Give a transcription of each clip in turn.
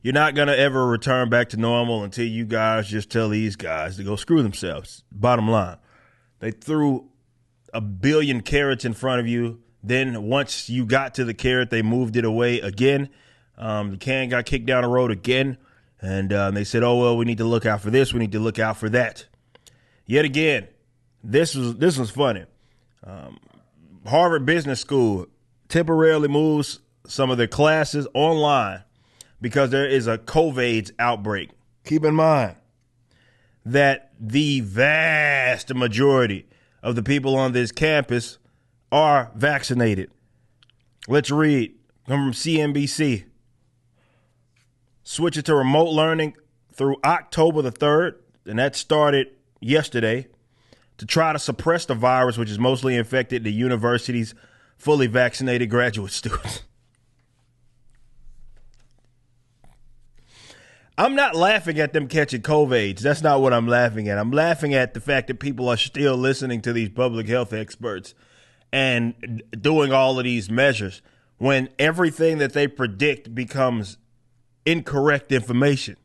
You're not going to ever return back to normal until you guys just tell these guys to go screw themselves. Bottom line, they threw a billion carrots in front of you. Then once you got to the carrot, they moved it away again. The can got kicked down the road again. And they said, oh, well, we need to look out for this. We need to look out for that. Yet again, this was funny. Harvard Business School temporarily moves some of their classes online because there is a COVID outbreak. Keep in mind that the vast majority of the people on this campus are vaccinated. Let's read from CNBC. Switch it to remote learning through October the 3rd, and that started yesterday, to try to suppress the virus, which has mostly infected the university's fully vaccinated graduate students. I'm not laughing at them catching COVID. That's not what I'm laughing at. I'm laughing at the fact that people are still listening to these public health experts and doing all of these measures when everything that they predict becomes incorrect information.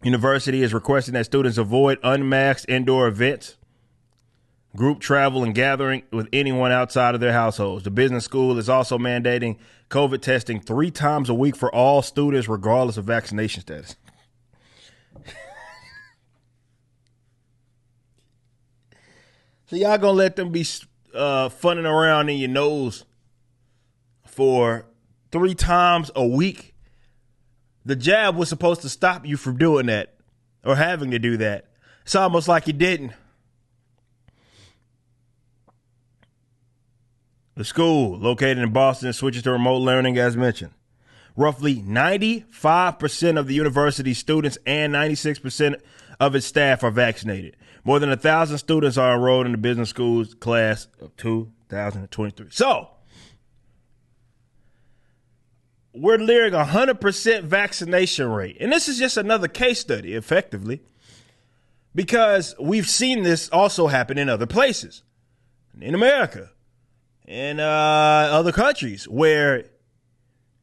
University is requesting that students avoid unmasked indoor events, group travel, and gathering with anyone outside of their households. The business school is also mandating COVID testing 3 times a week for all students, regardless of vaccination status. So y'all gonna let them be funning around in your nose for 3 times a week? The jab was supposed to stop you from doing that or having to do that. It's almost like you didn't. The school, located in Boston, switches to remote learning as mentioned. Roughly 95% of the university's students and 96% of its staff are vaccinated. More than 1,000 students are enrolled in the business school's class of 2023. So, we're nearing 100% vaccination rate. And this is just another case study, effectively, because we've seen this also happen in other places, in America, in other countries, where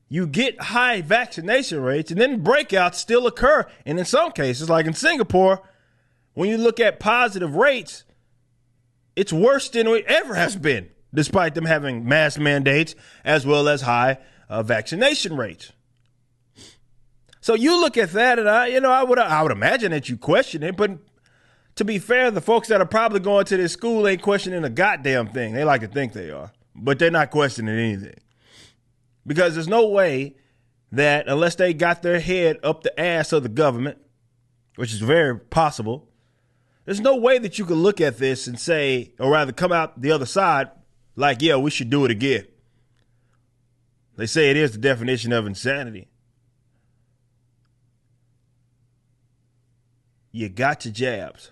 you get high vaccination rates and then breakouts still occur. And in some cases, like in Singapore, when you look at positive rates, it's worse than it ever has been, despite them having mask mandates as well as high vaccination rates. So you look at that, and I would imagine that you question it, but to be fair, the folks that are probably going to this school ain't questioning a goddamn thing. They like to think they are, but they're not questioning anything. Because there's no way that unless they got their head up the ass of the government, which is very possible, there's no way that you can look at this and say, or rather come out the other side like, yeah, we should do it again. They say it is the definition of insanity. You got your jabs.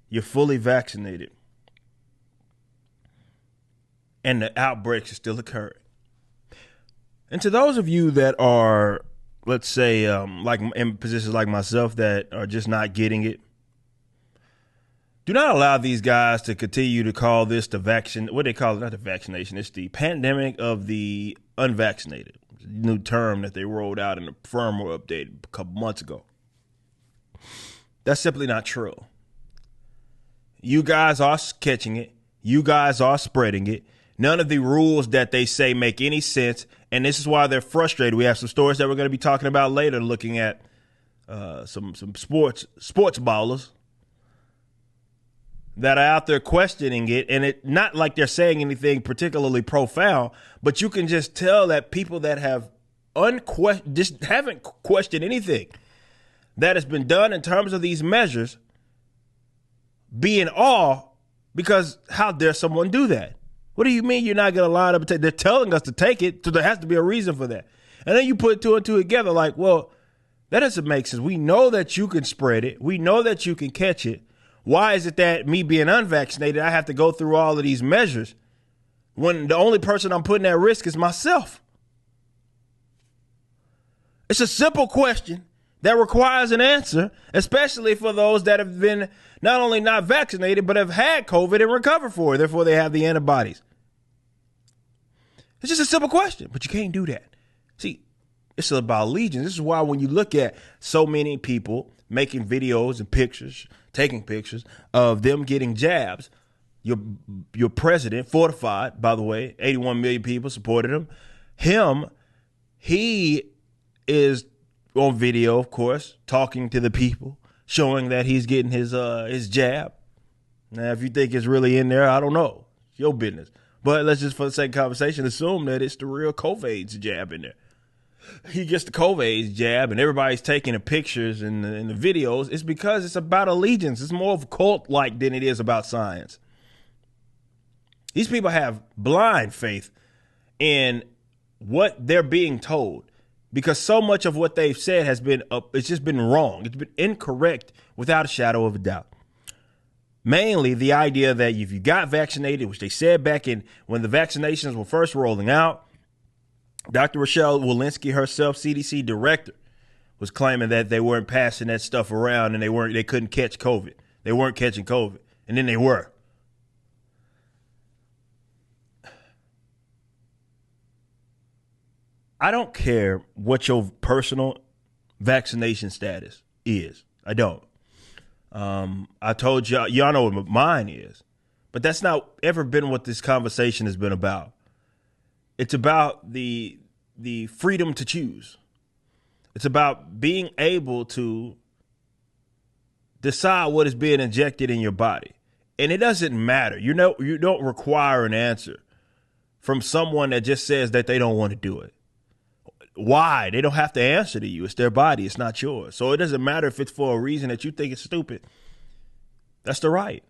You're fully vaccinated. And the outbreaks are still occurring. And to those of you that are, let's say, like in positions like myself that are just not getting it, do not allow these guys to continue to call this the vaccine. What they call it, not the vaccination. It's the pandemic of the unvaccinated. It's a new term that they rolled out in the firmware update a couple months ago. That's simply not true. You guys are catching it. You guys are spreading it. None of the rules that they say make any sense. And this is why they're frustrated. We have some stories that we're going to be talking about later, looking at some sports ballers that are out there questioning it. And it not like they're saying anything particularly profound, but you can just tell that people that have just haven't questioned anything that has been done in terms of these measures be in awe, because how dare someone do that? What do you mean you're not going to line up and take? They're telling us to take it, so there has to be a reason for that. And then you put 2 and 2 together like, well, that doesn't make sense. We know that you can spread it. We know that you can catch it. Why is it that me being unvaccinated, I have to go through all of these measures when the only person I'm putting at risk is myself? It's a simple question that requires an answer, especially for those that have been not only not vaccinated, but have had COVID and recovered for it. Therefore, they have the antibodies. It's just a simple question, but you can't do that. See, It's about allegiance. This is why when you look at so many people making videos and pictures, taking pictures of them getting jabs, your president, fortified, by the way, 81 million people supported him. He is on video, of course, talking to the people, showing that he's getting his jab. Now, if you think it's really in there, I don't know. It's your business. But let's just, for the sake of conversation, assume that it's the real COVID's jab in there. He gets the COVID's jab, and everybody's taking the pictures and the videos. It's because it's about allegiance. It's more of a cult-like than it is about science. These people have blind faith in what they're being told, because so much of what they've said has been it's just been wrong. It's been incorrect without a shadow of a doubt. Mainly the idea that if you got vaccinated, which they said back in when the vaccinations were first rolling out, Dr. Rochelle Walensky herself, CDC director, was claiming that they weren't passing that stuff around and they couldn't catch COVID. They weren't catching COVID. And then they were. I don't care what your personal vaccination status is. I don't. I told y'all know what mine is, but that's not ever been what this conversation has been about. It's about the freedom to choose. It's about being able to decide what is being injected in your body. And it doesn't matter. You don't require an answer from someone that just says that they don't want to do it. Why? They don't have to answer to you. It's their body. It's not yours. So it doesn't matter if it's for a reason that you think it's stupid. That's the right.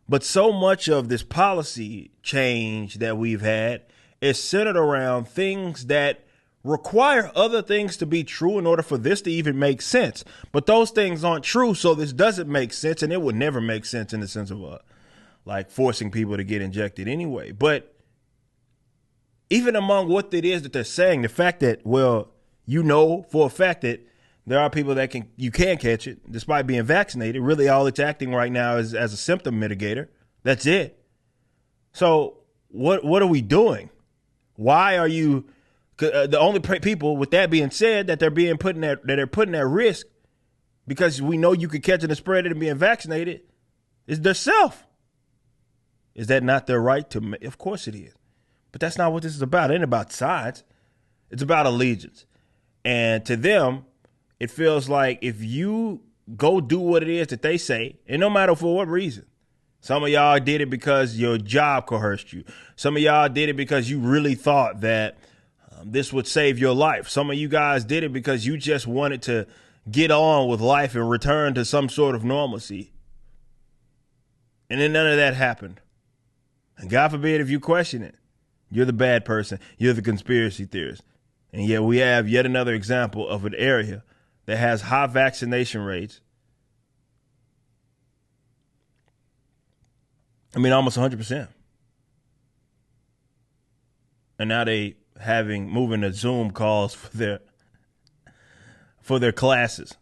But so much of this policy change that we've had is centered around things that require other things to be true in order for this to even make sense. But those things aren't true, so this doesn't make sense, and it would never make sense in the sense of like forcing people to get injected anyway. But even among what it is that they're saying, the fact that, well, you know for a fact that there are people that you can catch it despite being vaccinated. Really, all it's acting right now is as a symptom mitigator. That's it. So what are we doing? Why are you the only people, with that being said, that they're putting at risk because we know you could catch it and spread it and being vaccinated is their self. Is that not their right to? Of course it is. But that's not what this is about. It ain't about science. It's about allegiance. And to them, it feels like if you go do what it is that they say, and no matter for what reason, some of y'all did it because your job coerced you. Some of y'all did it because you really thought that this would save your life. Some of you guys did it because you just wanted to get on with life and return to some sort of normalcy. And then none of that happened. And God forbid if you question it. You're the bad person. You're the conspiracy theorist. And yet we have yet another example of an area that has high vaccination rates. I mean, almost 100%. And now they moving to Zoom calls for their classes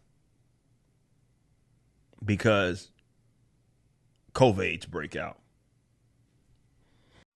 because COVID's break out.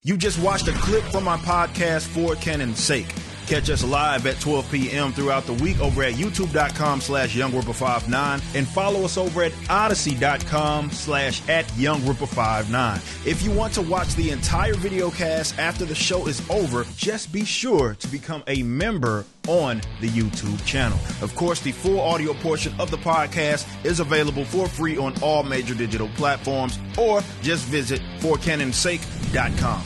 You just watched a clip from our podcast, For Canon's Sake. Catch us live at 12 p.m. throughout the week over at youtube.com/YoungRipper59 and follow us over at odyssey.com/@YoungRipper59. If you want to watch the entire video cast after the show is over, just be sure to become a member on the YouTube channel. Of course, the full audio portion of the podcast is available for free on all major digital platforms, or just visit forcanonsake.com.